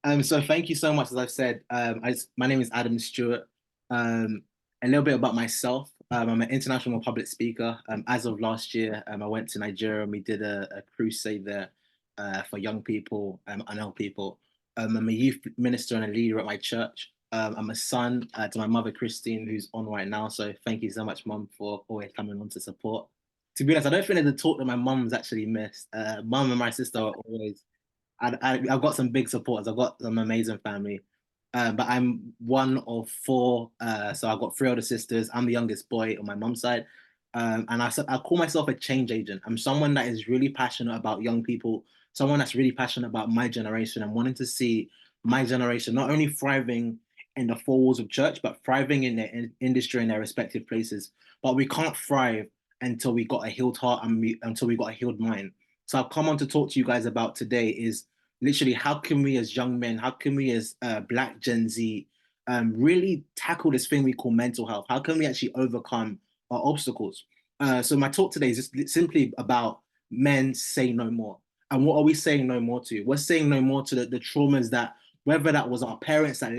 So thank you so much. As I've said, my name is Adam Stewart. Um, a little bit about myself. I'm an international public speaker. As of last year, I went to Nigeria and we did a crusade there for young people, and old people. I'm a youth minister and a leader at my church. I'm a son to my mother, Christine, who's on right now. So thank you so much, Mum, for always coming on to support. To be honest, I don't think there's a talk that my mum's actually missed. Mum and my sister are always I've got some big supporters. I've got some amazing family. But I'm one of four. So I've got three older sisters. I'm the youngest boy on my mum's side. And I call myself a change agent. I'm someone that is really passionate about young people, someone that's really passionate about my generation and wanting to see my generation not only thriving in the four walls of church, but thriving in their industry in their respective places. But we can't thrive until we got a healed heart and until we got a healed mind. So I've come on to talk to you guys about today is literally how can we as young men, how can we as Black Gen Z really tackle this thing we call mental health? How can we actually overcome our obstacles? So my talk today is just simply about men say no more. And what are we saying no more to? We're saying no more to the traumas that, whether that was our parents that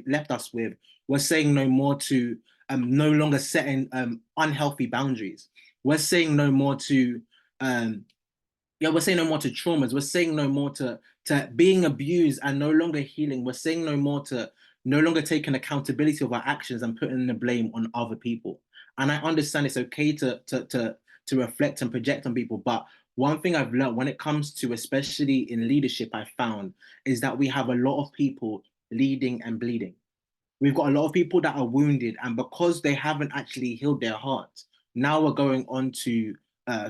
left us with, we're saying no more to no longer setting unhealthy boundaries. We're saying no more to yeah, we're saying no more to traumas. We're saying no more to being abused and no longer healing. We're saying no more to no longer taking accountability of our actions and putting the blame on other people. And I understand it's okay to reflect and project on people, but one thing I've learned when it comes to, especially in leadership, I found is that we have a lot of people leading and bleeding. We've got a lot of people that are wounded, and because they haven't actually healed their hearts, now we're going on to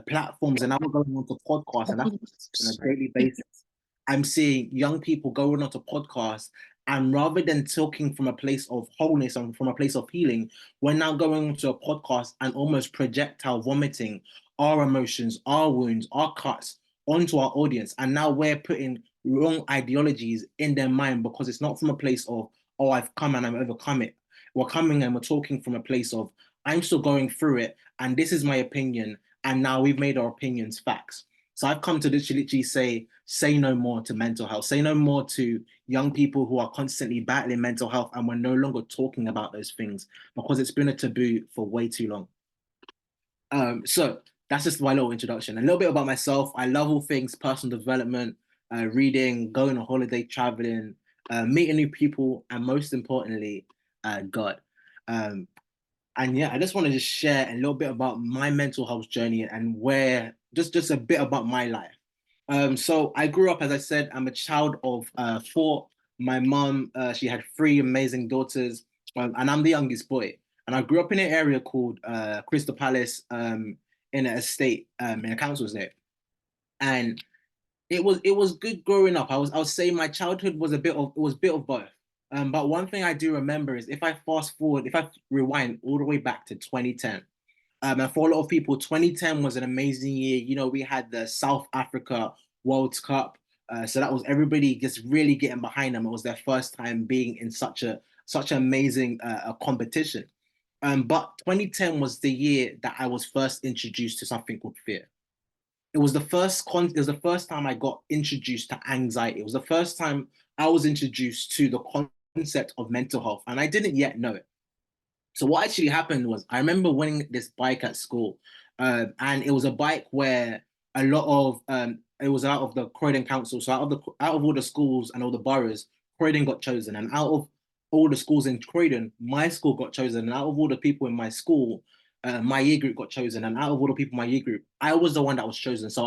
platforms and now we're going on to podcasts, and that's on a daily basis. I'm seeing young people going onto podcasts, and rather than talking from a place of wholeness and from a place of healing, we're now going onto a podcast and almost projectile vomiting our emotions, our wounds, our cuts onto our audience. And now we're putting wrong ideologies in their mind because it's not from a place of, oh, I've come and I've overcome it. We're coming and we're talking from a place of, I'm still going through it, and this is my opinion, and now we've made our opinions facts. So I've come to literally say no more to mental health, say no more to young people who are constantly battling mental health, and we're no longer talking about those things because it's been a taboo for way too long. So that's just my little introduction. A little bit about myself. I love all things personal development, reading, going on holiday, traveling, meeting new people, and most importantly, God. Um, and yeah, I just want to just share a little bit about my mental health journey and where just a bit about my life. So I grew up, as I said, I'm a child of four. My mom, she had three amazing daughters, and I'm the youngest boy. And I grew up in an area called Crystal Palace, in an estate, in a council estate. And it was good growing up. I would say my childhood was a bit of both. But one thing I do remember is if I rewind all the way back to 2010, and for a lot of people, 2010 was an amazing year. You know, we had the South Africa World Cup, so that was everybody just really getting behind them. It was their first time being in such an amazing a competition. But 2010 was the year that I was first introduced to something called fear. It was the first time I got introduced to anxiety. It was the first time I was introduced to the concept of mental health, and I didn't yet know it. So what actually happened was I remember winning this bike at school, and it was a bike where a lot of it was out of the Croydon Council. So out of all the schools and all the boroughs, Croydon got chosen, and out of all the schools in Croydon, my school got chosen, and out of all the people in my school, my year group got chosen, and out of all the people in my year group, I was the one that was chosen. So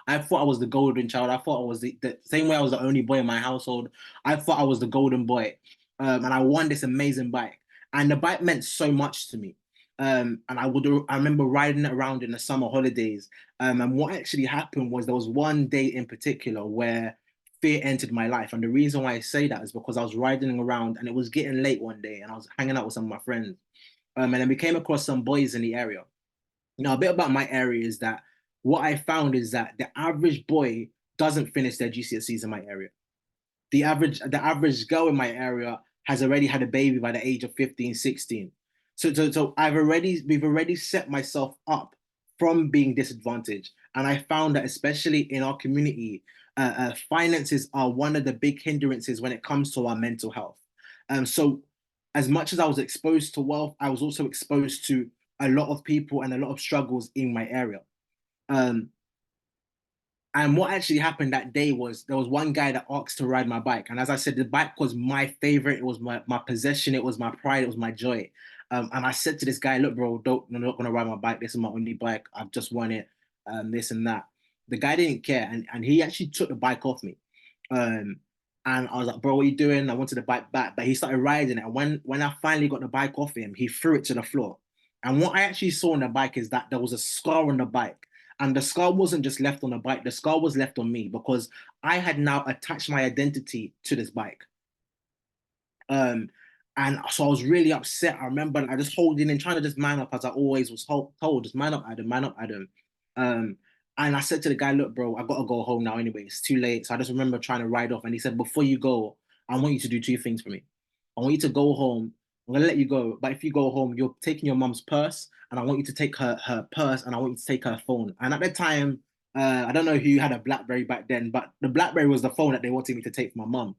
I thought I was the golden child. I thought I was the same way I was the only boy in my household. I thought I was the golden boy, and I won this amazing bike, and the bike meant so much to me. And I remember riding it around in the summer holidays. And what actually happened was there was one day in particular where fear entered my life. And the reason why I say that is because I was riding around and it was getting late one day and I was hanging out with some of my friends. And then we came across some boys in the area. Now, a bit about my area is that what I found is that the average boy doesn't finish their GCSEs in my area. The average girl in my area has already had a baby by the age of 15, 16. So we've already set myself up from being disadvantaged. And I found that especially in our community, finances are one of the big hindrances when it comes to our mental health. So as much as I was exposed to wealth, I was also exposed to a lot of people and a lot of struggles in my area. Um, and what actually happened that day was there was one guy that asked to ride my bike. And as I said, the bike was my favorite. It was my possession. It was my pride. It was my joy. And I said to this guy, look, bro, I'm not going to ride my bike. This is my only bike. I've just won it, this and that. The guy didn't care. And he actually took the bike off me. Um, and I was like, bro, what are you doing? I wanted the bike back. But he started riding it. And when I finally got the bike off him, he threw it to the floor. And what I actually saw on the bike is that there was a scar on the bike. And the scar wasn't just left on the bike, the scar was left on me because I had now attached my identity to this bike. Um, and so I was really upset. I remember I just holding in, trying to just man up as I always was told, just man up, Adam, man up, Adam. Um, and I said to the guy, look, bro, I gotta go home now anyway. It's too late. So I just remember trying to ride off. And he said, before you go, I want you to do two things for me. I want you to go home. I'm gonna let you go, but if you go home, you're taking your mom's purse, and I want you to take her purse, and I want you to take her phone. And at the time, I don't know who had a BlackBerry back then, but the BlackBerry was the phone that they wanted me to take for my mom.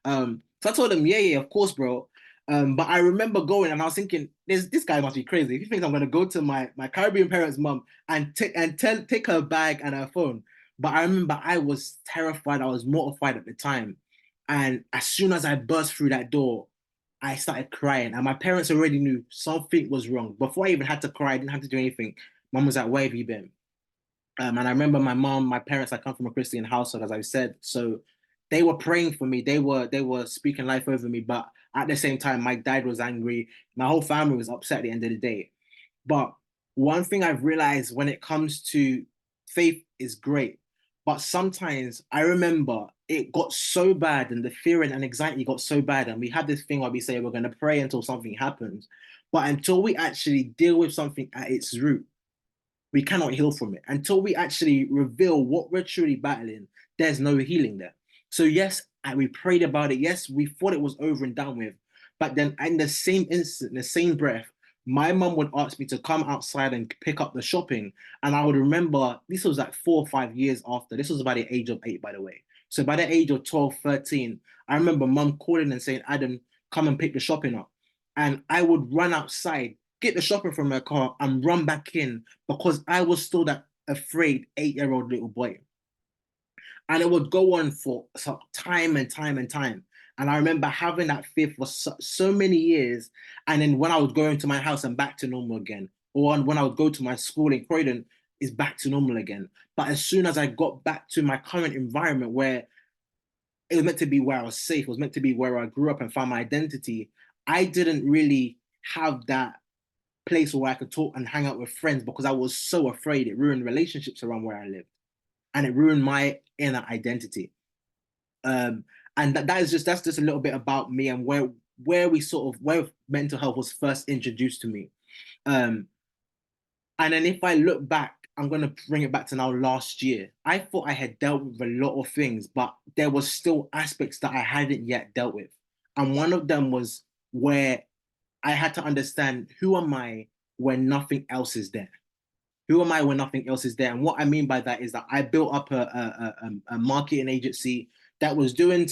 So I told him, yeah, of course, bro. But I remember going and I was thinking, this guy must be crazy. If he thinks I'm gonna go to my Caribbean parents' mom and take her bag and her phone. But I remember I was terrified, I was mortified at the time. And as soon as I burst through that door, I started crying. And my parents already knew something was wrong. Before I even had to cry, I didn't have to do anything. Mom was like, where have you been? And I remember my parents, I come from a Christian household, as I said. So they were praying for me. They were speaking life over me. But at the same time, my dad was angry. My whole family was upset at the end of the day. But one thing I've realized when it comes to faith is great. But sometimes I remember it got so bad and the fear and anxiety got so bad. And we had this thing where we say we're going to pray until something happens. But until we actually deal with something at its root, we cannot heal from it. Until we actually reveal what we're truly battling, there's no healing there. So yes, we prayed about it. Yes, we thought it was over and done with. But then in the same instant, in the same breath, my mum would ask me to come outside and pick up the shopping. And I would remember this was like 4 or 5 years after. This was by the age of 8, by the way. So by the age of 12, 13, I remember mum calling and saying, Adam, come and pick the shopping up. And I would run outside, get the shopping from her car, and run back in because I was still that afraid 8-year-old little boy. And it would go on for time and time and time. And I remember having that fear for so many years. And then when I would go into my house and back to normal again, or when I would go to my school in Croydon, is back to normal again. But as soon as I got back to my current environment where it was meant to be where I was safe, it was meant to be where I grew up and found my identity, I didn't really have that place where I could talk and hang out with friends because I was so afraid it ruined relationships around where I lived and it ruined my inner identity. Um, and that's just a little bit about me and where mental health was first introduced to me. Um, and then if I look back, I'm gonna bring it back to now last year. I thought I had dealt with a lot of things, but there was still aspects that I hadn't yet dealt with. And one of them was where I had to understand who am I when nothing else is there? Who am I when nothing else is there? And what I mean by that is that I built up a marketing agency that was doing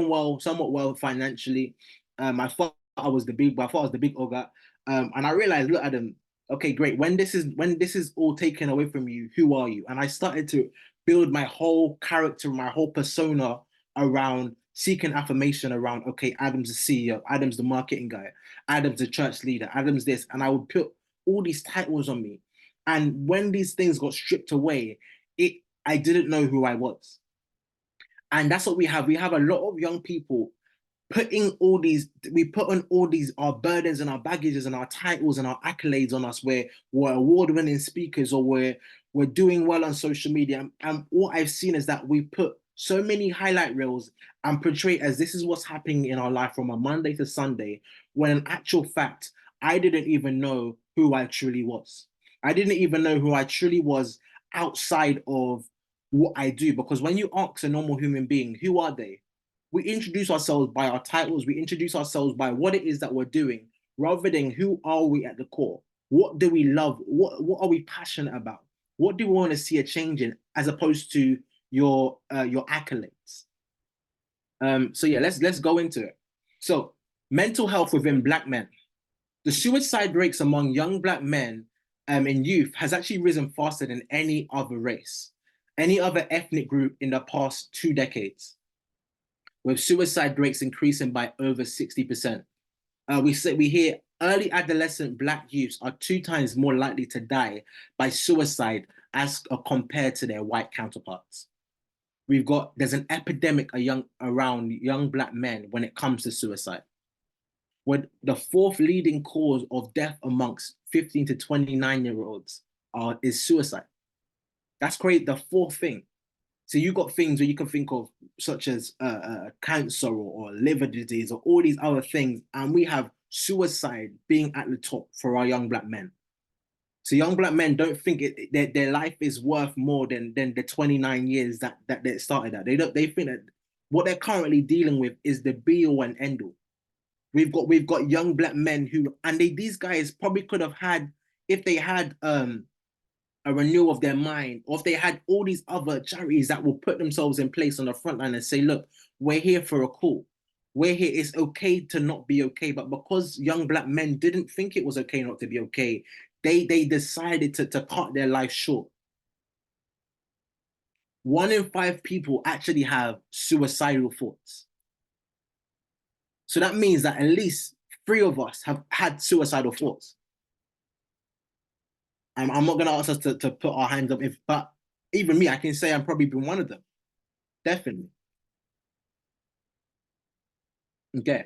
well, somewhat well financially. I thought I was the big ogre. And I realized, look, Adam, okay, great. When this is all taken away from you, who are you? And I started to build my whole character, my whole persona around seeking affirmation around, okay, Adam's the CEO, Adam's the marketing guy, Adam's the church leader, Adam's this. And I would put all these titles on me. And when these things got stripped away, I didn't know who I was. And that's what we have. We have a lot of young people we put on all these our burdens and our baggages and our titles and our accolades on us where we're award-winning speakers or we're doing well on social media. And what I've seen is that we put so many highlight reels and portray as this is what's happening in our life from a Monday to Sunday, when in actual fact, I didn't even know who I truly was. I didn't even know who I truly was outside of what I do. Because when you ask a normal human being, who are they? We introduce ourselves by our titles, we introduce ourselves by what it is that we're doing, rather than who are we at the core? What do we love? What are we passionate about? What do we want to see a change in, as opposed to your accolades. So yeah, let's go into it. So mental health within Black men. The suicide rates among young Black men and youth has actually risen faster than any other race, any other ethnic group in the past 2 decades, with suicide rates increasing by over 60%. We hear early adolescent Black youths are 2 times more likely to die by suicide as compared to their white counterparts. There's an epidemic around young Black men when it comes to suicide. When the fourth leading cause of death amongst 15 to 29-year-olds is suicide. That's crazy. The fourth thing. So you got things where you can think of, such as cancer or liver disease or all these other things, and we have suicide being at the top for our young Black men. So young Black men don't think their life is worth more than the 29 years that they started at. They think that what they're currently dealing with is the be all and end all. We've got young Black men who, and these guys probably could have had, if they had a renewal of their mind, or if they had all these other charities that will put themselves in place on the front line and say, look, we're here for a call. We're here. It's okay to not be okay. But because young Black men didn't think it was okay not to be okay, they decided to cut their life short. 1 in 5 people actually have suicidal thoughts. So that means that at least 3 of us have had suicidal thoughts. I'm not going to ask us to put our hands up, but even me, I can say I've probably been one of them. Definitely. Okay.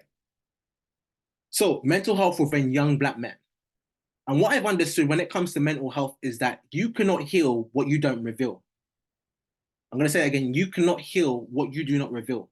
So mental health within young Black men. And what I've understood when it comes to mental health is that you cannot heal what you don't reveal. I'm going to say it again. You cannot heal what you do not reveal.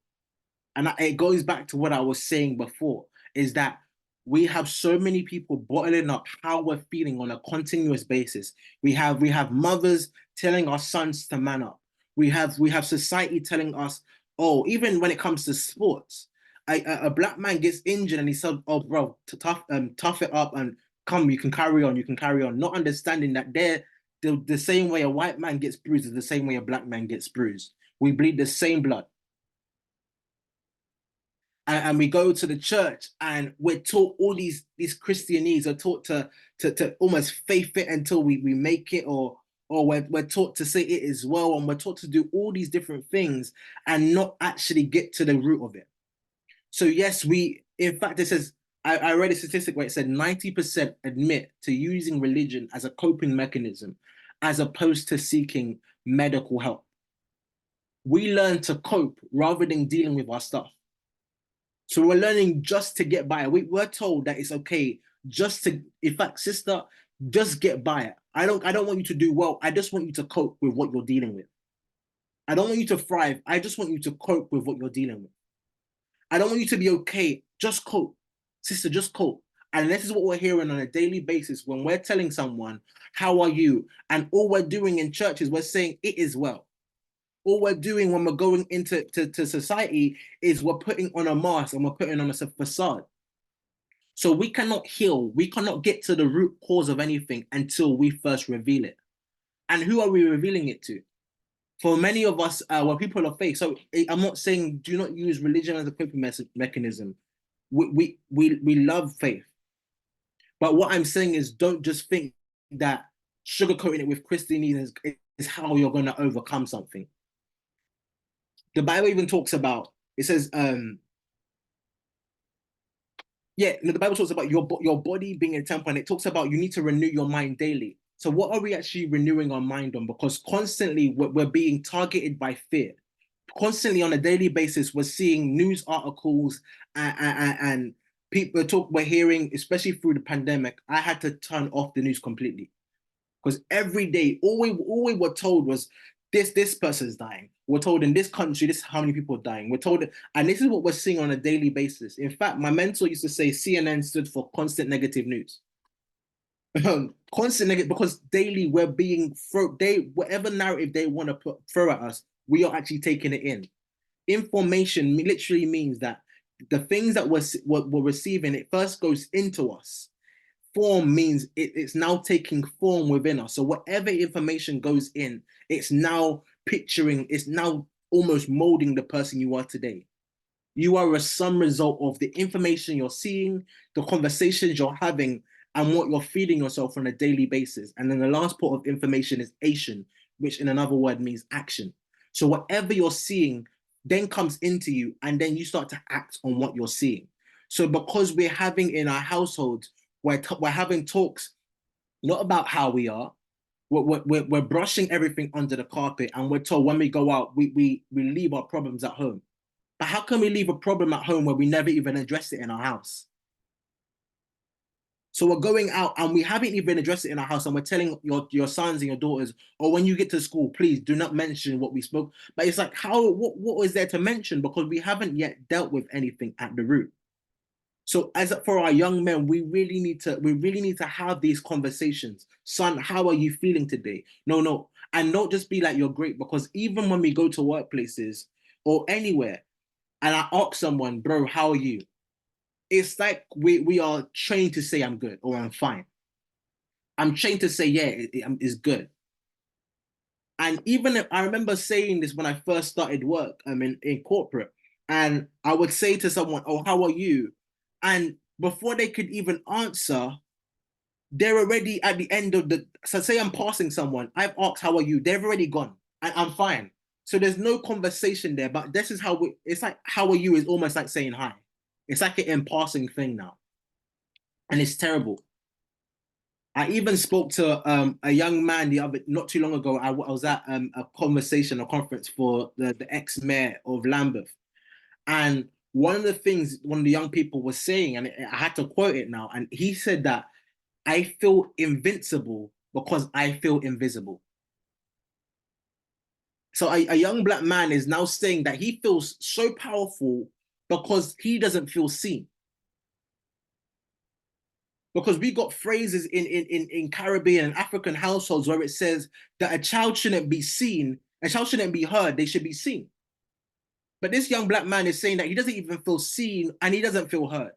And it goes back to what I was saying before, is that we have so many people bottling up how we're feeling on a continuous basis. We have mothers telling our sons to man up. We have society telling us, oh, even when it comes to sports, a Black man gets injured and he said, oh, bro, tough it up and come, you can carry on, not understanding that the same way a white man gets bruised is the same way a Black man gets bruised. We bleed the same blood. And we go to the church and we're taught all these Christianese are taught to almost faith it until we make it, or we're taught to say it as well, and we're taught to do all these different things and not actually get to the root of it. So yes, in fact, it says, I read a statistic where it said 90% admit to using religion as a coping mechanism as opposed to seeking medical help. We learn to cope rather than dealing with our stuff. So we're learning just to get by. We're told that it's okay just to, in fact, sister, just get by. I don't want you to do well. I just want you to cope with what you're dealing with. I don't want you to thrive. I just want you to cope with what you're dealing with. I don't want you to be okay. Just cope. Sister, just cope. And this is what we're hearing on a daily basis when we're telling someone, how are you? And all we're doing in church is we're saying it is well. All we're doing when we're going into society is we're putting on a mask and we're putting on a facade. So we cannot heal. We cannot get to the root cause of anything until we first reveal it. And who are we revealing it to? For many of us, we're people of faith. So I'm not saying do not use religion as a coping mechanism. We love faith. But what I'm saying is don't just think that sugarcoating it with Christianity is how you're going to overcome something. The Bible even talks about, it says, the Bible talks about your body being a temple, and it talks about you need to renew your mind daily. So what are we actually renewing our mind on? Because constantly we're being targeted by fear. Constantly on a daily basis, we're seeing news articles and people we're hearing, especially through the pandemic. I had to turn off the news completely. Because every day, all we were told was this person's dying. We're told in this country, this is how many people are dying. We're told, and this is what we're seeing on a daily basis. In fact, my mentor used to say CNN stood for constant negative news. Constant negative, because daily we're being whatever narrative they want to throw at us, we are actually taking it in. Information literally means that the things that we're receiving, it first goes into us. Form means it's now taking form within us. So whatever information goes in, it's now picturing, it's now almost molding the person you are today. You are a sum result of the information you're seeing, the conversations you're having, and what you're feeding yourself on a daily basis. And then the last part of information is ation, which in another word means action. So whatever you're seeing then comes into you, and then you start to act on what you're seeing. So because we're having in our households, we're having talks not about how we are. We're brushing everything under the carpet, and we're told when we go out, we leave our problems at home. But how can we leave a problem at home where we never even address it in our house? So we're going out and we haven't even addressed it in our house, and we're telling your sons and your daughters, or when you get to school, please do not mention what we spoke. But it's like, what is there to mention? Because we haven't yet dealt with anything at the root. So as for our young men, we really need to have these conversations. Son, how are you feeling today? No. And not just be like, you're great, because even when we go to workplaces or anywhere, and I ask someone, bro, how are you? It's like we are trained to say I'm good or I'm fine. I'm trained to say, yeah, it's good. And even if I remember saying this when I first started work, in corporate, and I would say to someone, oh, how are you? And before they could even answer, they're already at the end of the, so say I'm passing someone, I've asked, how are you? They've already gone, and I'm fine. So there's no conversation there, but this is how it's like, how are you is almost like saying hi. It's like an in passing thing now. And it's terrible. I even spoke to a young man not too long ago. I was at a conference for the ex-mayor of Lambeth. And one of the things one of the young people was saying, and I had to quote it now, and he said that I feel invincible because I feel invisible. So a young black man is now saying that he feels so powerful because he doesn't feel seen. Because we got phrases in Caribbean and African households where it says that a child shouldn't be seen, a child shouldn't be heard, they should be seen. But this young black man is saying that he doesn't even feel seen and he doesn't feel heard.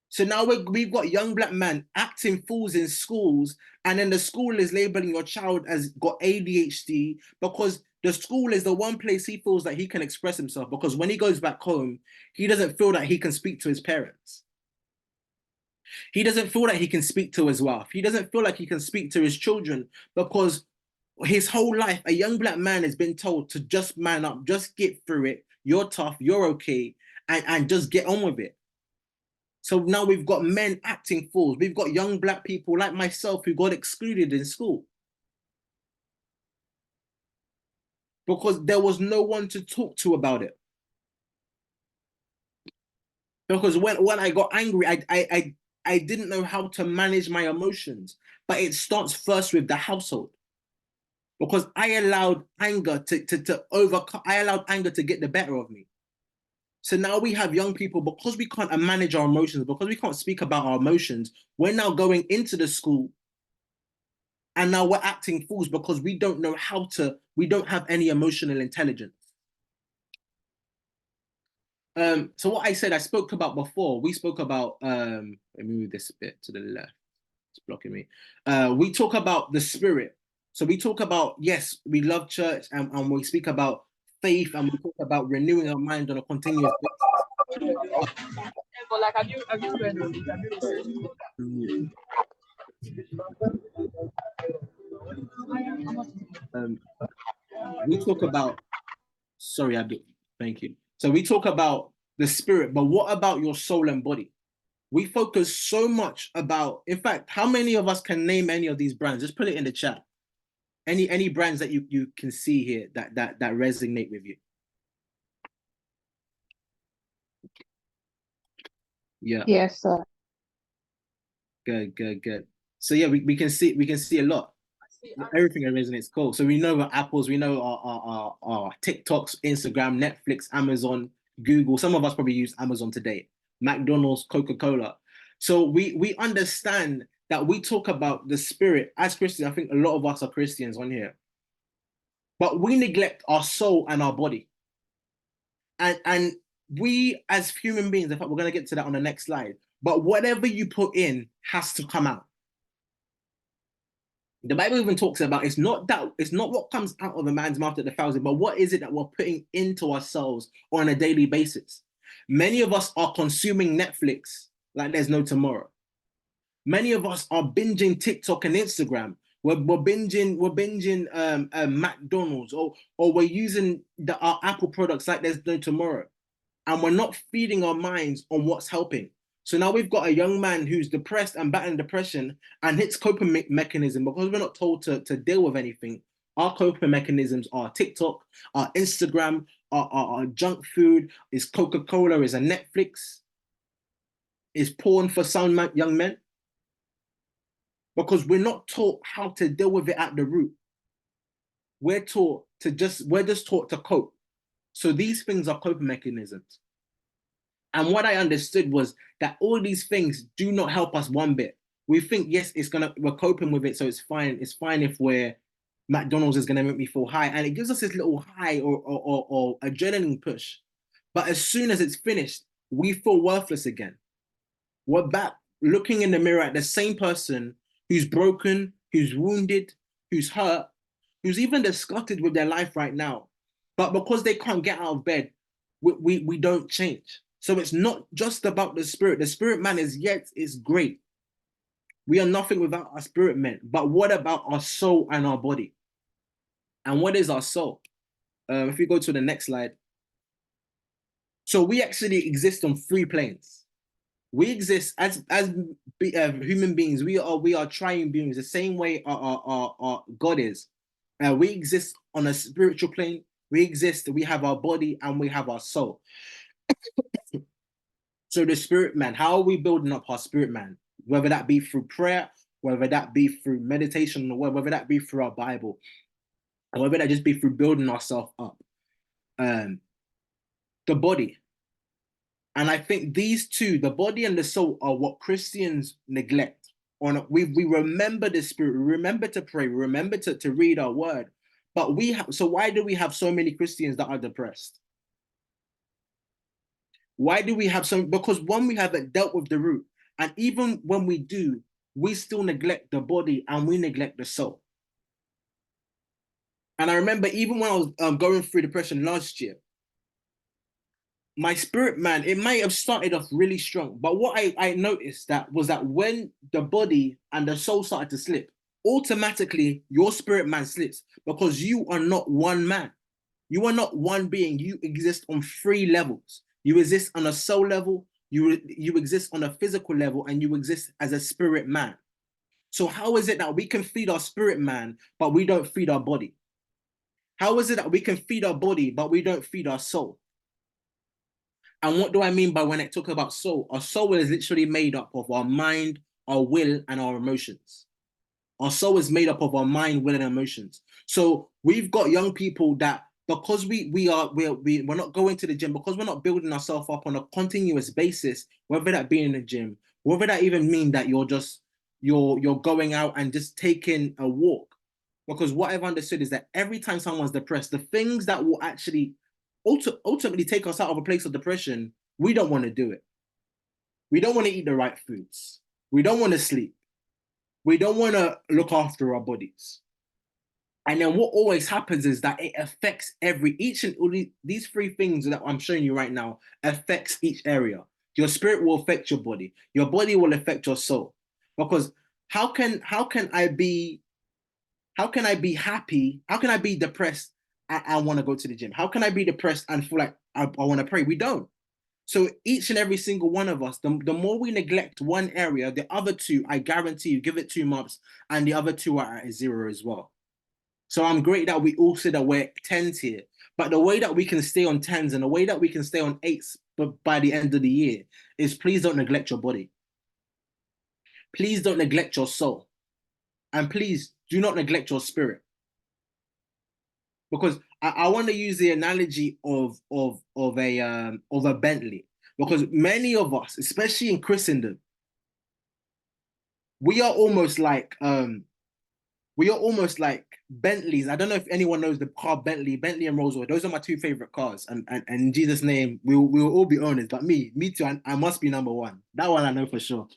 So now we've got young black men acting fools in schools, and then the school is labeling your child as got ADHD because the school is the one place he feels that he can express himself, because when he goes back home, he doesn't feel that he can speak to his parents. He doesn't feel that he can speak to his wife. He doesn't feel like he can speak to his children, because his whole life, a young black man has been told to just man up, just get through it. You're tough, you're okay, and just get on with it. So now we've got men acting fools. We've got young black people like myself who got excluded in school because there was no one to talk to about it. Because when I got angry, I didn't know how to manage my emotions. But it starts first with the household. Because I allowed anger to overcome, I allowed anger to get the better of me. So now we have young people, because we can't manage our emotions, because we can't speak about our emotions, we're now going into the school and now we're acting fools because we don't know how to, we don't have any emotional intelligence. So what I said, I spoke about before, we spoke about, let me move this a bit to the left, it's blocking me. We talk about the spirit. So we talk about, yes, we love church, and we speak about faith, and we talk about renewing our mind on a continuous basis. But like, have you read on it? Have you We talk about, sorry, thank you. So we talk about the spirit, but what about your soul and body? We focus so much about, in fact, how many of us can name any of these brands? Just put it in the chat. Any brands that you can see here that resonate with you. Yeah. Yes, sir. Good. So yeah, we can see a lot. Everything that resonates, cool. So we know our Apples, we know our TikToks, Instagram, Netflix, Amazon, Google. Some of us probably use Amazon today. McDonald's, Coca-Cola. So we understand that we talk about the spirit as Christians. I think a lot of us are Christians on here, but we neglect our soul and our body. And we as human beings, in fact, we're going to get to that on the next slide. But whatever you put in has to come out. The Bible even talks about it's not what comes out of a man's mouth that defiles him, but what is it that we're putting into ourselves on a daily basis. Many of us are consuming Netflix like there's no tomorrow. Many of us are binging TikTok and Instagram. We're binging McDonald's, or we're using our Apple products like there's no tomorrow, and we're not feeding our minds on what's helping. So now we've got a young man who's depressed and battling depression, and his coping mechanism, because we're not told to deal with anything, our coping mechanisms are TikTok, our Instagram, our junk food, is Coca-Cola, is a Netflix, is porn for some young men, because we're not taught how to deal with it at the root. We're just taught to cope. So these things are coping mechanisms. And what I understood was that all these things do not help us one bit. We think, yes, we're coping with it, so it's fine. It's fine if McDonald's is gonna make me feel high. And it gives us this little high or adrenaline push. But as soon as it's finished, we feel worthless again. We're back looking in the mirror at the same person who's broken, who's wounded, who's hurt, who's even disgusted with their life right now. But because they can't get out of bed, we don't change. So it's not just about the spirit. The spirit man is great. We are nothing without our spirit man. But what about our soul and our body? And what is our soul? If we go to the next slide. So we actually exist on 3 planes. We exist as human beings. We are triune beings, the same way our God is. We exist on a spiritual plane. We have our body and we have our soul. So the spirit man, how are we building up our spirit man? Whether that be through prayer, whether that be through meditation, or whether that be through our Bible, or whether that just be through building ourselves up. The body. And I think these two, the body and the soul, are what Christians neglect. We remember the spirit, we remember to pray, we remember to read our word. But so why do we have so many Christians that are depressed? Why do we have some? Because one, we haven't dealt with the root. And even when we do, we still neglect the body and we neglect the soul. And I remember even when I was going through depression last year, my spirit man, it might have started off really strong. But what I noticed was that when the body and the soul started to slip, automatically your spirit man slips, because you are not one man. You are not one being. You exist on 3 levels. You exist on a soul level, you exist on a physical level, and you exist as a spirit man. So how is it that we can feed our spirit man, but we don't feed our body? How is it that we can feed our body, but we don't feed our soul? And what do I mean by when I talk about soul? Our soul is literally made up of our mind, our will, and our emotions. Our soul is made up of our mind, will, and emotions. So we've got young people that, because we're not going to the gym, because we're not building ourselves up on a continuous basis, whether that be in the gym, whether that even mean that you're going out and just taking a walk. Because what I've understood is that every time someone's depressed, the things that will actually ultimately take us out of a place of depression, we don't want to do it. We don't want to eat the right foods. We don't want to sleep. We don't want to look after our bodies. And then what always happens is that it affects each and all these 3 things that I'm showing you right now affects each area. Your spirit will affect your body. Your body will affect your soul. Because how can I be happy? How can I be depressed and I want to go to the gym? How can I be depressed and feel like I want to pray? We don't. So each and every single one of us, the more we neglect one area, the other 2, I guarantee you, give it 2 months, and the other 2 are at 0 as well. So I'm great that we all said that we're 10s here. But the way that we can stay on 10s and the way that we can stay on 8s by the end of the year is, please don't neglect your body. Please don't neglect your soul. And please do not neglect your spirit. Because I want to use the analogy of a Bentley. Because many of us, especially in Christendom, we are almost like Bentleys. I don't know if anyone knows the car Bentley and Rolls-Royce. Those are my 2 favorite cars. And in Jesus' name, we will all be owners. But me too, I must be number 1. That one I know for sure.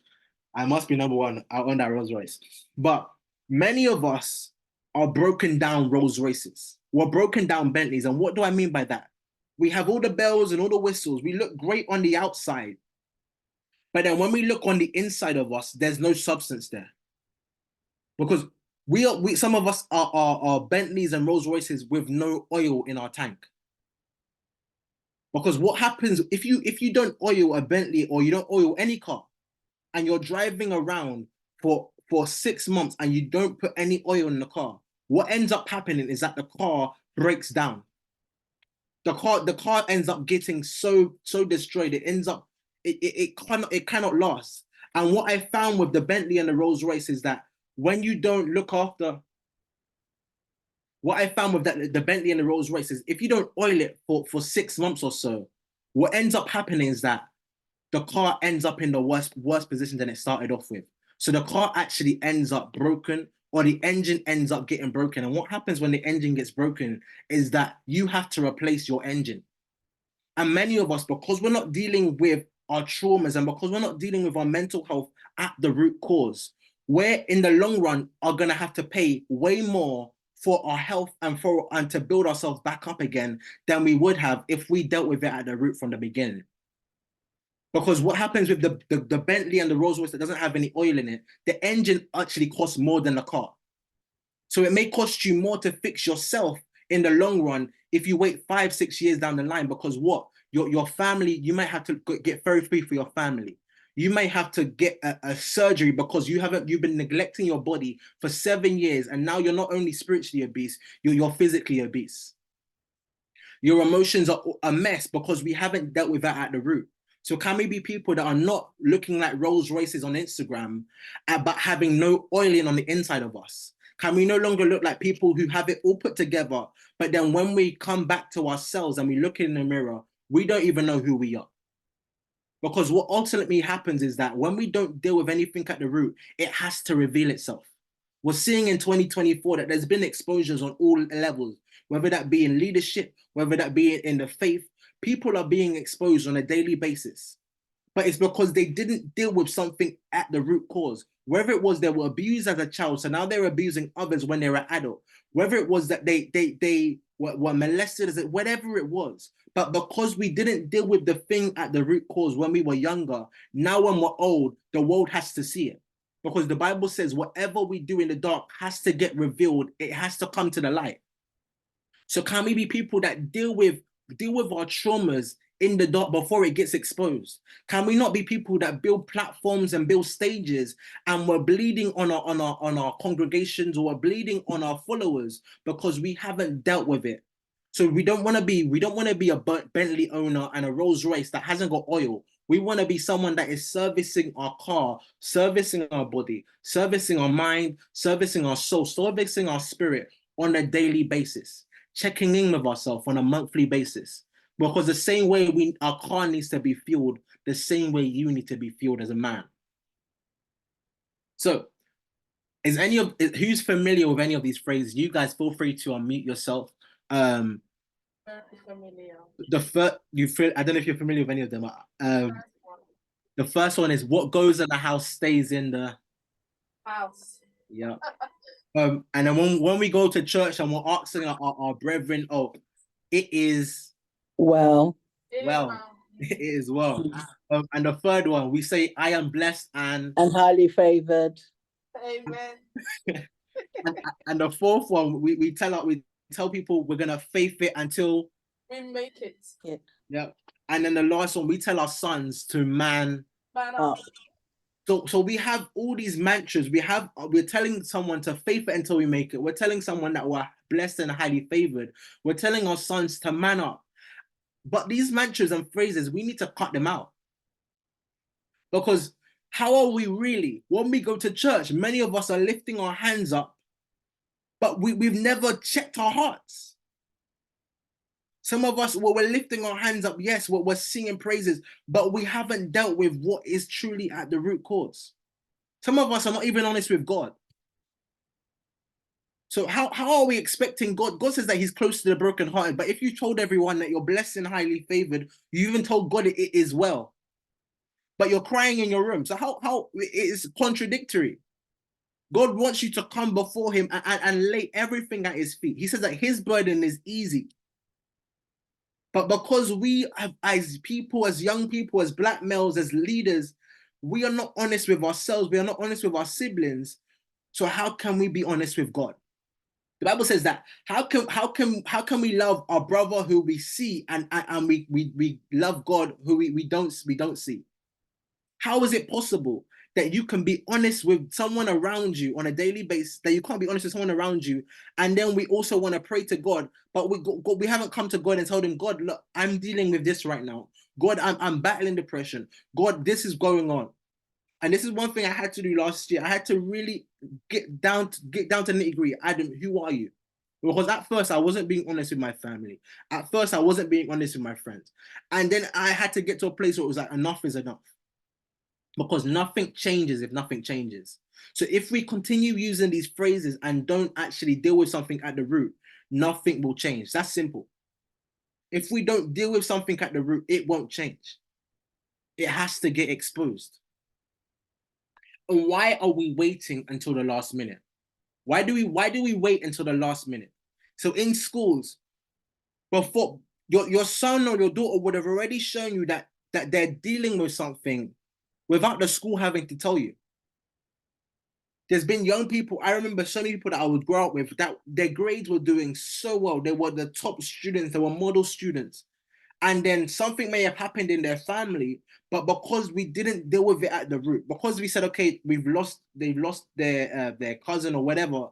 I must be number 1. I own that Rolls-Royce. But Many of us are broken down Rolls Royces. We're broken down Bentleys. And what do I mean by that? We have all the bells and all the whistles. We look great on the outside. But then when we look on the inside of us, there's no substance there. Because some of us are Bentleys and Rolls Royces with no oil in our tank. Because what happens if you don't oil a Bentley or you don't oil any car and you're driving around for 6 months and you don't put any oil in the car, what ends up happening is that the car breaks down. The car ends up getting so destroyed. It cannot last. And what I found with the Bentley and the Rolls Royce is that when you don't look after, what I found with the Bentley and the Rolls Royce is if you don't oil it for 6 months or so, what ends up happening is that the car ends up in the worst position than it started off with. So the car actually ends up broken, or the engine ends up getting broken. And what happens when the engine gets broken is that you have to replace your engine. And many of us, because we're not dealing with our traumas and because we're not dealing with our mental health at the root cause, we're in the long run are going to have to pay way more for our health and to build ourselves back up again than we would have if we dealt with it at the root from the beginning. Because what happens with the Bentley and the Rolls Royce that doesn't have any oil in it, the engine actually costs more than the car. So it may cost you more to fix yourself in the long run if you wait 5-6 years down the line, because what? Your family, you might have to get therapy for your family. You may have to get a surgery because you've been neglecting your body for 7 years, and now you're not only spiritually obese, you're physically obese. Your emotions are a mess because we haven't dealt with that at the root. So can we be people that are not looking like Rolls Royces on Instagram, but having no oiling on the inside of us? Can we no longer look like people who have it all put together, but then when we come back to ourselves and we look in the mirror, we don't even know who we are? Because what ultimately happens is that when we don't deal with anything at the root, it has to reveal itself. We're seeing in 2024 that there's been exposures on all levels, whether that be in leadership, whether that be in the faith. People are being exposed on a daily basis. But it's because they didn't deal with something at the root cause. Whether it was they were abused as a child, so now they're abusing others when they were adult. Whether it was that they were molested, as whatever it was. But because we didn't deal with the thing at the root cause when we were younger, now when we're old, the world has to see it. Because the Bible says whatever we do in the dark has to get revealed. It has to come to the light. So can we be people that deal with our traumas in the dark before it gets exposed? Can we not be people that build platforms and build stages and we're bleeding on our congregations, or we're bleeding on our followers because we haven't dealt with it? So we don't want to be a Bentley owner and a Rolls Royce that hasn't got oil. We want to be someone that is servicing our car, servicing our body, servicing our mind, servicing our soul, servicing our spirit on a daily basis, checking in with ourselves on a monthly basis. Because the same way our car needs to be fueled, the same way you need to be fueled as a man. So, who's familiar with any of these phrases? You guys feel free to unmute yourself. Very familiar. I don't know if you're familiar with any of them. The first one is what goes in the house stays in the house. Yeah. And then when we go to church and we're asking our brethren, it is well. It is well. And the third one, we say, I am blessed and highly favored. Amen. and the fourth one, we tell people we're gonna faith it until we make it. Yeah. And then the last one, we tell our sons to man up. So we have all these mantras. We're telling someone to faith it until we make it. We're telling someone that we're blessed and highly favored. We're telling our sons to man up. But these mantras and phrases, we need to cut them out. Because how are we really? When we go to church, many of us are lifting our hands up, but we've never checked our hearts. Some of us, we're lifting our hands up, yes, we're singing praises, but we haven't dealt with what is truly at the root cause. Some of us are not even honest with God. So how are we expecting God? God says that he's close to the brokenhearted, but if you told everyone that you're blessed and highly favored, you even told God it is well, but you're crying in your room. So how it is contradictory. God wants you to come before him and lay everything at his feet. He says that his burden is easy. But because we have, as people, as young people, as black males, as leaders, we are not honest with ourselves. We are not honest with our siblings. So how can we be honest with God? The Bible says that how can we love our brother who we see and we love God who we don't see? How is it possible that you can be honest with someone around you on a daily basis, that you can't be honest with someone around you, and then we also want to pray to God, but we haven't come to God and told him, God, look, I'm dealing with this right now. God, I'm battling depression. God, this is going on. And this is one thing I had to do last year. I had to really get down to nitty-gritty. Adam, who are you? Because at first I wasn't being honest with my family. At first I wasn't being honest with my friends. And then I had to get to a place where it was like, enough is enough. Because nothing changes if nothing changes. So if we continue using these phrases and don't actually deal with something at the root, nothing will change. That's simple. If we don't deal with something at the root, it won't change. It has to get exposed. And why are we waiting until the last minute? Why do we wait until the last minute? So in schools, before your son or your daughter would have already shown you that they're dealing with something without the school having to tell you. There's been young people, I remember so many people that I would grow up with, that their grades were doing so well. They were the top students, they were model students. And then something may have happened in their family, but because we didn't deal with it at the root, because we said, okay, they've lost their cousin or whatever,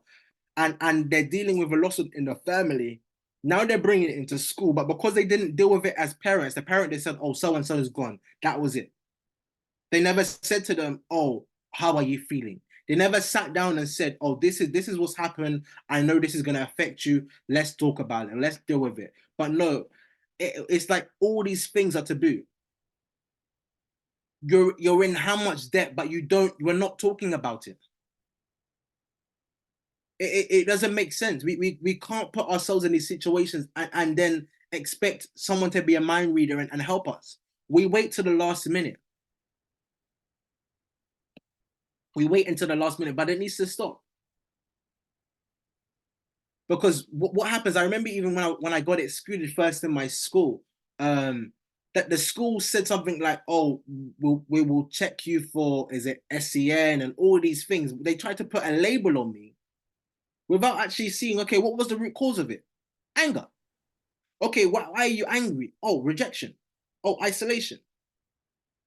and they're dealing with a loss in the family, now they're bringing it into school. But because they didn't deal with it as parents, they said, oh, so-and-so is gone. That was it. They never said to them, oh, how are you feeling? They never sat down and said, oh, this is what's happened. I know this is going to affect you. Let's talk about it. Let's deal with it. But no, it's like all these things are taboo. You're in how much debt, but you're not talking about it. It doesn't make sense. We can't put ourselves in these situations and then expect someone to be a mind reader and help us. We wait to the last minute. We wait until the last minute, but it needs to stop. Because what happens, I remember even when I got excluded first in my school, that the school said something like, oh, we will check you for, is it SEN and all these things. They tried to put a label on me without actually seeing, okay, what was the root cause of it? Anger. Okay, why are you angry? Oh, rejection. Oh, isolation.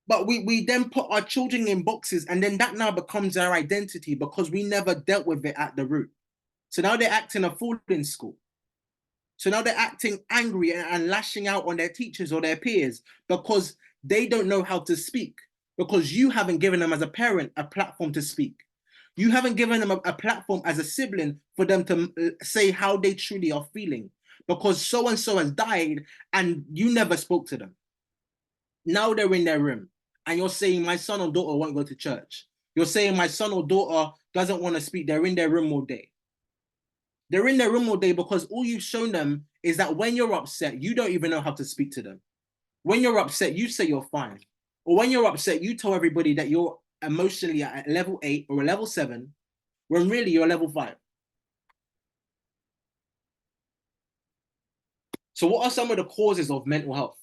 But we then put our children in boxes, and then that now becomes their identity because we never dealt with it at the root. So now they're acting a fool in school. So now they're acting angry and lashing out on their teachers or their peers because they don't know how to speak, because you haven't given them as a parent a platform to speak. You haven't given them a platform as a sibling for them to say how they truly are feeling, because so-and-so has died and you never spoke to them. Now they're in their room and you're saying my son or daughter won't go to church. You're saying my son or daughter doesn't want to speak. They're in their room all day. They're in their room all day because all you've shown them is that when you're upset, you don't even know how to speak to them. When you're upset, you say you're fine. Or when you're upset, you tell everybody that you're emotionally at level 8 or a level 7, when really you're level 5. So what are some of the causes of mental health?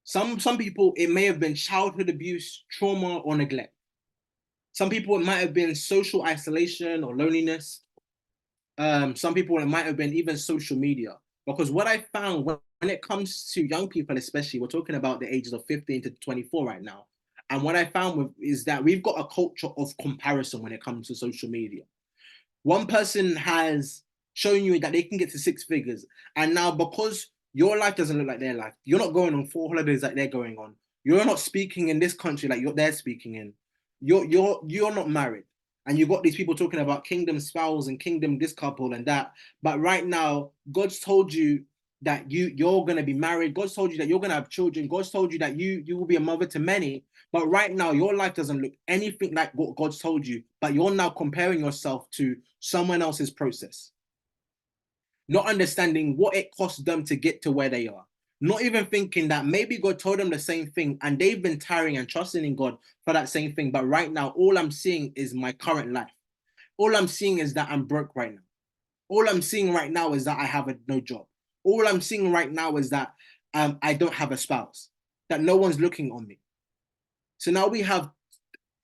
Some people, it may have been childhood abuse, trauma, or neglect. Some people, it might have been social isolation or loneliness. Some people, it might have been even social media. Because what I found when it comes to young people, especially, we're talking about the ages of 15 to 24 right now. And what I found is that we've got a culture of comparison when it comes to social media. One person has shown you that they can get to 6 figures. And now because your life doesn't look like their life, you're not going on 4 holidays like they're going on. You're not speaking in this country like they're speaking in. You're not married. And you've got these people talking about kingdom spouse and kingdom this couple and that. But right now, God's told you that you're going to be married. God's told you that you're going to have children. God's told you that you will be a mother to many. But right now, your life doesn't look anything like what God's told you. But you're now comparing yourself to someone else's process. Not understanding what it cost them to get to where they are. Not even thinking that maybe God told them the same thing and they've been tiring and trusting in God for that same thing. But right now, all I'm seeing is my current life. all I'm seeing is that I'm broke right now. All I'm seeing right now is that I have no job. All I'm seeing right now is that I don't have a spouse, that no one's looking on me. So now we have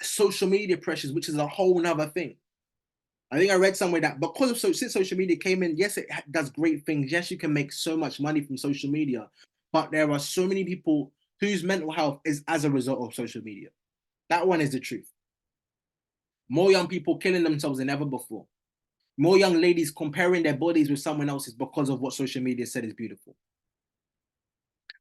social media pressures, which is a whole nother thing. I think I read somewhere that because of since social media came in, yes, it does great things. Yes, you can make so much money from social media, but there are so many people whose mental health is as a result of social media. That one is the truth. More young people killing themselves than ever before. More young ladies comparing their bodies with someone else's because of what social media said is beautiful.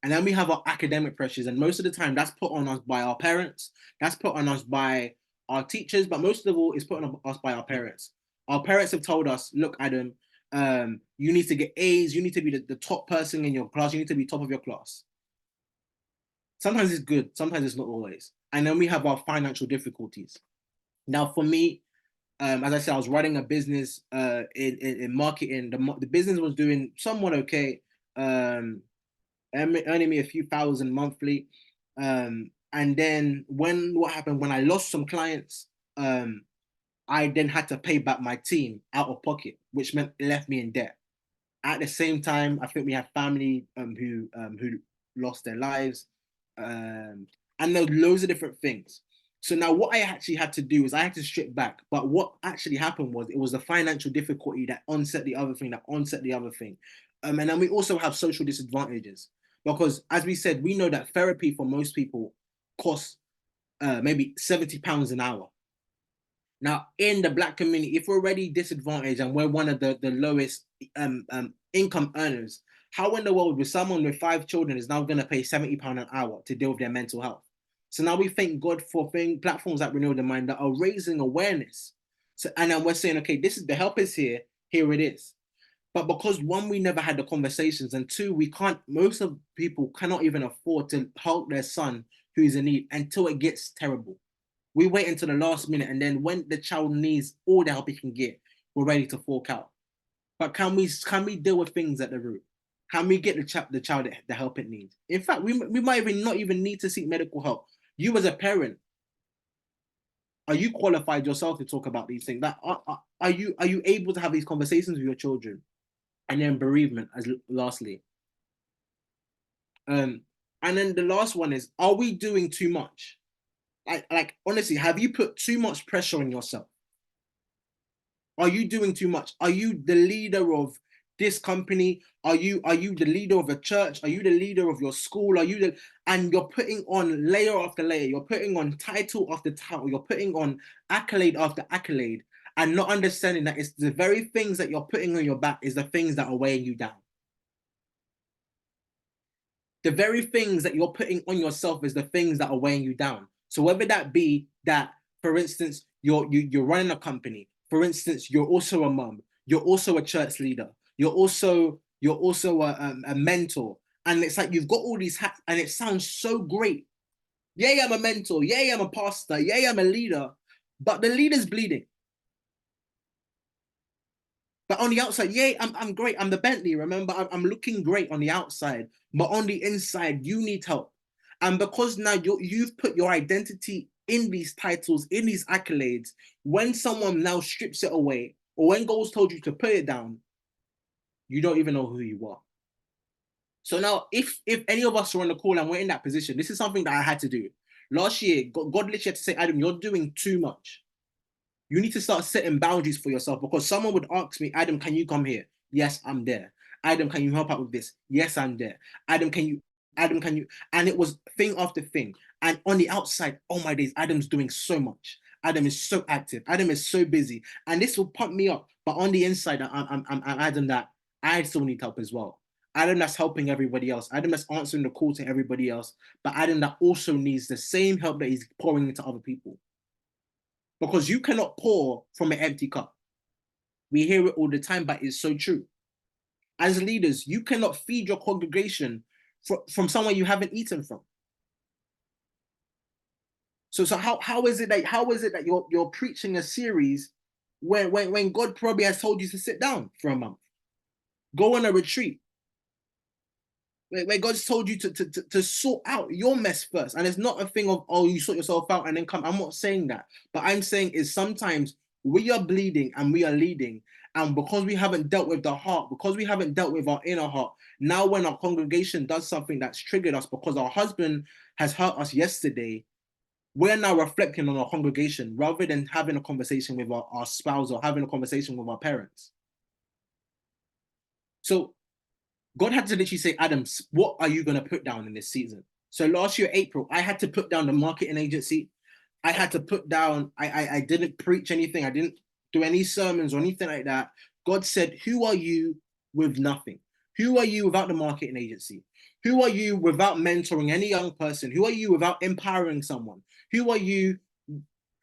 And then we have our academic pressures, and most of the time that's put on us by our parents, that's put on us by our teachers, but most of all, it's put on us by our parents. Our parents have told us, look, Adam, you need to get A's, you need to be the top person in your class, you need to be top of your class. Sometimes it's good, sometimes it's not always. And then we have our financial difficulties. Now, for me, as I said, I was running a business in marketing. The business was doing somewhat okay, earning me a few thousand monthly. And then what happened when I lost some clients, I then had to pay back my team out of pocket, which meant it left me in debt. At the same time, I think we have family who lost their lives, and there were loads of different things. So now what I actually had to do is I had to strip back. But what actually happened was it was the financial difficulty that onset the other thing, and then we also have social disadvantages. Because as we said, we know that therapy for most people costs maybe £70 an hour. Now, in the Black community, if we're already disadvantaged and we're one of the lowest income earners, how in the world with someone with 5 children is now going to pay £70 an hour to deal with their mental health? So now we thank God for platforms like Renewal the Mind that are raising awareness. So, and then we're saying, okay, this is the help is here it is. But because one, we never had the conversations, and two, most of people cannot even afford to help their son who's in need until it gets terrible. We wait until the last minute, and then when the child needs all the help he can get, we're ready to fork out. But can we deal with things at the root? Can we get the child the help it needs? In fact, we might even not even need to seek medical help. You as a parent, are you qualified yourself to talk about these things? That are you able to have these conversations with your children? And then bereavement as lastly. And then the last one is, are we doing too much? Like honestly, have you put too much pressure on yourself? Are you doing too much? Are you the leader of this company? Are you the leader of a church? Are you the leader of your school? And you're putting on layer after layer, you're putting on title after title, you're putting on accolade after accolade, and not understanding that it's the very things that you're putting on your back is the things that are weighing you down. The very things that you're putting on yourself is the things that are weighing you down. So whether that be that, for instance, you're running a company, for instance, you're also a mom, you're also a church leader, you're also a mentor, and it's like you've got all these hats, and it sounds so great. Yay, I'm a mentor. Yay, I'm a pastor. Yay, I'm a leader. But the leader's bleeding. But on the outside, yay, I'm great. I'm the Bentley. Remember, I'm looking great on the outside, but on the inside, you need help. And because now you've put your identity in these titles, in these accolades, when someone now strips it away, or when Goals told you to put it down, you don't even know who you are. So now, if any of us are on the call and we're in that position, this is something that I had to do. Last year, God literally had to say, Adam, you're doing too much. You need to start setting boundaries for yourself, because someone would ask me, Adam, can you come here? Yes, I'm there. Adam, can you help out with this? Yes, I'm there. Adam, can you? And it was thing after thing. And on the outside, oh my days, Adam's doing so much. Adam is so active. Adam is so busy. And this will pump me up. But on the inside, I'm Adam that I still need help as well. Adam that's helping everybody else. Adam that's answering the call to everybody else. But Adam that also needs the same help that he's pouring into other people. Because you cannot pour from an empty cup. We hear it all the time, but it's so true. As leaders, you cannot feed your congregation from someone you haven't eaten from. So how is it that you're preaching a series when God probably has told you to sit down for a month, go on a retreat, where God's told you to sort out your mess first? And it's not a thing of, oh, you sort yourself out and then come. I'm not saying that, but I'm saying is sometimes We are bleeding and we are leading. And because we haven't dealt with the heart, because we haven't dealt with our inner heart, now when our congregation does something that's triggered us because our husband has hurt us yesterday, we're now reflecting on our congregation rather than having a conversation with our spouse or having a conversation with our parents. So God had to literally say, Adam, what are you going to put down in this season? So last year, April, I had to put down the marketing agency. I had to put down, I didn't preach anything. I didn't do any sermons or anything like that. God said, who are you with nothing? Who are you without the marketing agency? Who are you without mentoring any young person? Who are you without empowering someone? Who are you?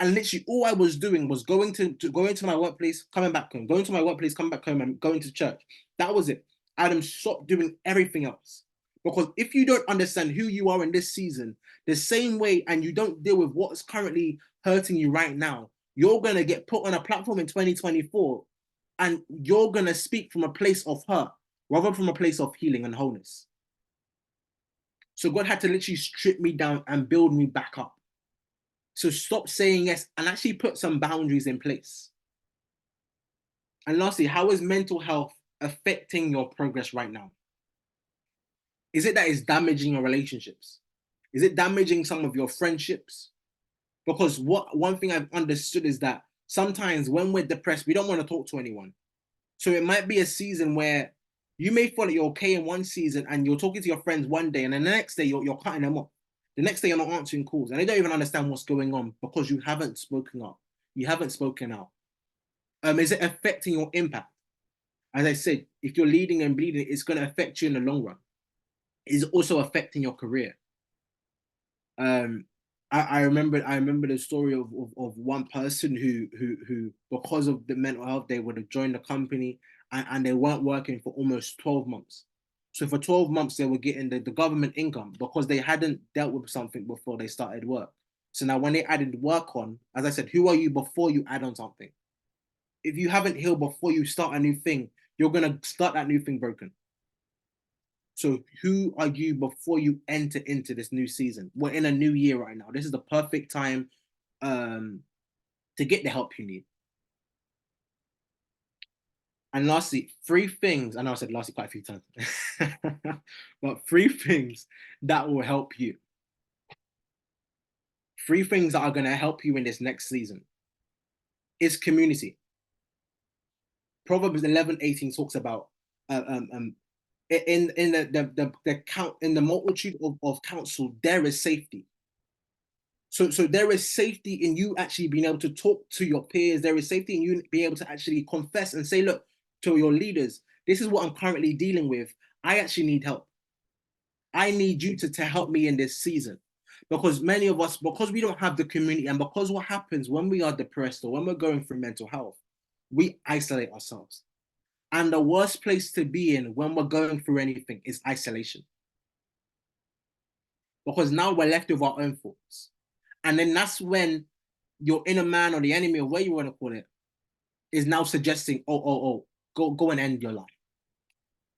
And literally all I was doing was going to my workplace, coming back home, going to my workplace, coming back home, and going to church. That was it. Adam, stop doing everything else. Because if you don't understand who you are in this season, the same way, and you don't deal with what's currently hurting you right now, you're going to get put on a platform in 2024 and you're going to speak from a place of hurt rather from a place of healing and wholeness. So God had to literally strip me down and build me back up. So stop saying yes and actually put some boundaries in place. And lastly, how is mental health affecting your progress right now? Is it that it's damaging your relationships? Is it damaging some of your friendships? Because one thing I've understood is that sometimes when we're depressed, we don't want to talk to anyone. So it might be a season where you may feel like you're okay in one season and you're talking to your friends one day and then the next day you're cutting them off. The next day you're not answering calls and they don't even understand what's going on because you haven't spoken up. You haven't spoken out. Is it affecting your impact? As I said, if you're leading and bleeding, it's going to affect you in the long run. It's also affecting your career. I remember the story of one person who because of the mental health they would have joined the company and they weren't working for almost 12 months. So for 12 months they were getting the government income because they hadn't dealt with something before they started work. So now when they added work on, as I said, who are you before you add on something? If you haven't healed before you start a new thing, you're gonna start that new thing broken. So who are you before you enter into this new season? We're in a new year right now. This is the perfect time to get the help you need. And lastly, 3 things. I know I said lastly quite a few times, but 3 things that will help you. 3 things that are going to help you in this next season is community. Proverbs 11:18 talks about in the count in the multitude of counsel there is safety. So there is safety in you actually being able to talk to your peers. There is safety in you being able to actually confess and say, look, to your leaders, this is what I'm currently dealing with. I actually need help. I need you to help me in this season. Because many of us, because we don't have the community and because what happens when we are depressed or when we're going through mental health, we isolate ourselves. And the worst place to be in when we're going through anything is isolation. Because now we're left with our own thoughts. And then that's when your inner man or the enemy or what you want to call it is now suggesting, go and end your life.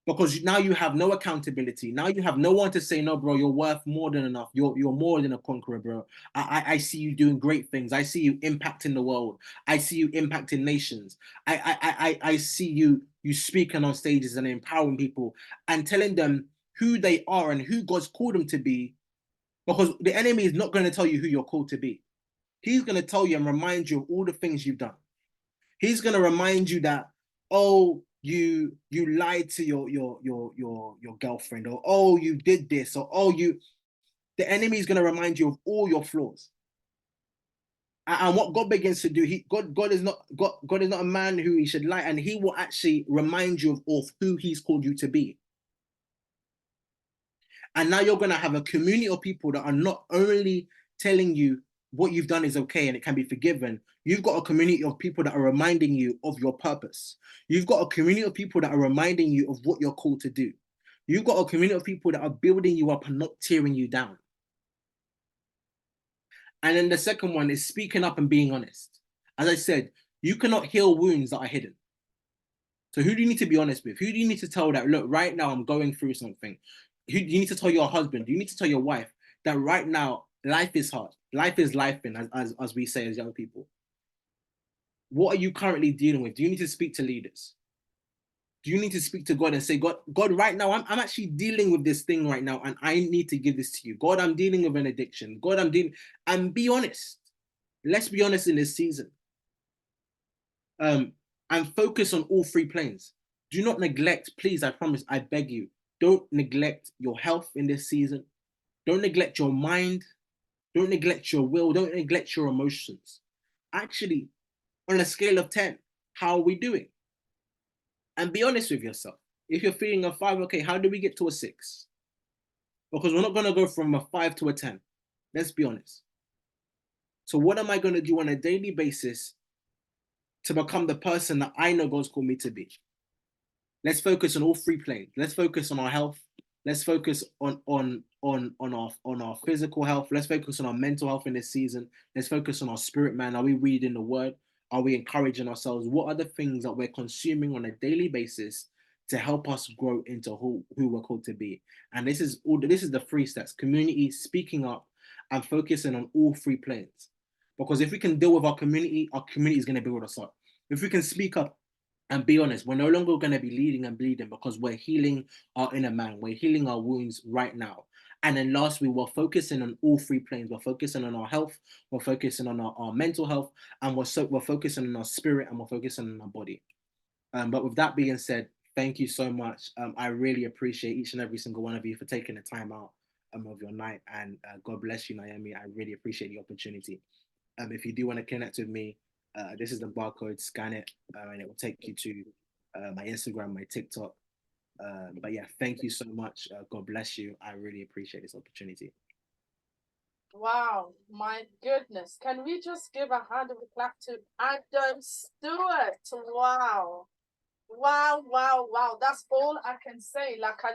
Because now you have no accountability. Now you have no one to say, no, bro, you're worth more than enough. You're more than a conqueror, bro. I see you doing great things. I see you impacting the world. I see you impacting nations. I see you speaking on stages and empowering people and telling them who they are and who God's called them to be. Because the enemy is not going to tell you who you're called to be. He's going to tell you and remind you of all the things you've done. He's going to remind you that, oh, you lied to your girlfriend, or oh, you did this, or oh, the enemy is going to remind you of all your flaws. And what God begins to do, God is not a man who he should lie, and he will actually remind you of who he's called you to be. And now you're going to have a community of people that are not only telling you what you've done is okay and it can be forgiven. You've got a community of people that are reminding you of your purpose. You've got a community of people that are reminding you of what you're called to do. You've got a community of people that are building you up and not tearing you down. And then the second one is speaking up and being honest. As I said, you cannot heal wounds that are hidden. So who do you need to be honest with? Who do you need to tell that, look, right now I'm going through something? Who do you need to tell your husband? Do you need to tell your wife that right now life is hard? Life is life, as we say as young people. What are you currently dealing with? Do you need to speak to leaders? Do you need to speak to God and say, God, right now, I'm actually dealing with this thing right now, and I need to give this to you. God, I'm dealing with an addiction. God, I'm dealing, and be honest. Let's be honest in this season. And focus on all three planes. Do not neglect, please, I promise, I beg you, don't neglect your health in this season. Don't neglect your mind. Don't neglect your will. Don't neglect your emotions. Actually, on a scale of 10, how are we doing? And be honest with yourself. If you're feeling a 5, okay, how do we get to a 6? Because we're not going to go from a 5 to a 10. Let's be honest. So what am I going to do on a daily basis to become the person that I know God's called me to be? Let's focus on all three planes. Let's focus on our health. Let's focus on our physical health. Let's focus on our mental health in this season. Let's focus on our spirit, man. Are we reading the word? Are we encouraging ourselves? What are the things that we're consuming on a daily basis to help us grow into who we're called to be? And this is the 3 steps: community, speaking up, and focusing on all 3 planes. Because if we can deal with our community is going to build us up. If we can speak up and be honest, we're no longer going to be leading and bleeding, because we're healing our inner man. We're healing our wounds right now. And then lastly, we're focusing on all 3 planes. We're focusing on our health, we're focusing on our mental health, and we're focusing on our spirit, and we're focusing on our body. But with that being said, thank you so much. I really appreciate each and every single one of you for taking the time out of your night. And God bless you, Naomi. I really appreciate the opportunity. If you do want to connect with me, this is the barcode, scan it, and it will take you to my Instagram, my TikTok. But yeah, thank you so much. God bless you. I really appreciate this opportunity. Wow, my goodness. Can we just give a hand of a clap to Adam Stewart? Wow. Wow, wow, wow. That's all I can say. Like,